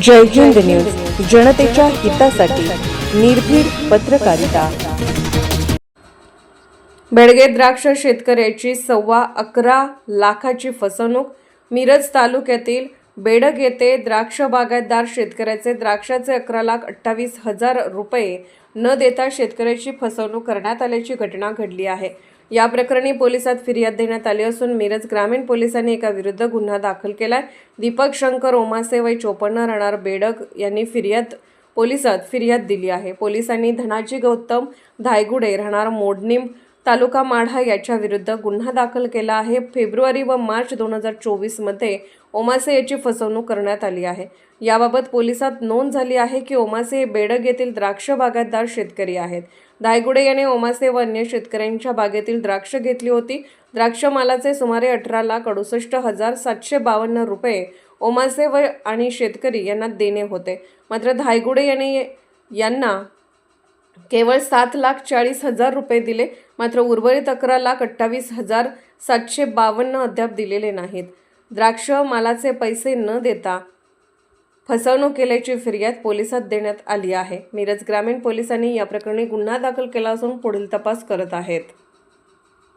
जय Hind news, जनतेच्या हितासाठी निर्भीड पत्रकारिता। बेडगे द्राक्ष शेतकऱ्याची 11.25 लाखाची फसवणूक। मिरज तालुक्यातील बेडग येथे द्राक्ष बागायतदार शेतकऱ्याचे द्राक्षाचे 11,28,000 रुपये न देता शेतकऱ्याची फसवणूक करण्यात आल्याची घटना घडली आहे। या प्रकरणी पोलिसात फिर्याद देण्यात आली असून मिरज ग्रामीण पोलिसांनी एका विरुद्ध गुन्हा दाखल केलाय। दीपक शंकर ओमासे वय 54 राहणार बेडग यांनी पोलिसात फिर्याद दिली आहे। पोलिसांनी धनाजी गौतम धायगुडे राहणार मोडणीम तालुका माढा याच्या विरुद्ध गुन्हा दाखल केला आहे। फेब्रुवारी व मार्च 2024 मध्ये ओमासे याची फसवणूक करण्यात आली आहे। याबाबत पोलिसात नोंद झाली आहे की ओमासे हे बेडग येथील द्राक्ष बागायतदार शेतकरी आहेत। धायगुडे याने ओमासे व अन्य शेतकऱ्यांच्या बागेतील द्राक्ष घेतली होती। द्राक्ष मालाचे सुमारे 18,68,752 रुपये ओमासे व आणि शेतकरी यांना देणे होते। मात्र धायगुडे यांना केवळ 7,40,000 रुपये दिले। मात्र उर्वरित 11,28,752 अद्याप दिलेले नाहीत। द्राक्ष मालाचे पैसे न देता फसवणूक केल्याची फिर्याद पोलिसात देण्यात आली आहे। मिरज ग्रामीण पोलिसांनी या प्रकरणी गुन्हा दाखल केला असून पुढील तपास करत आहेत।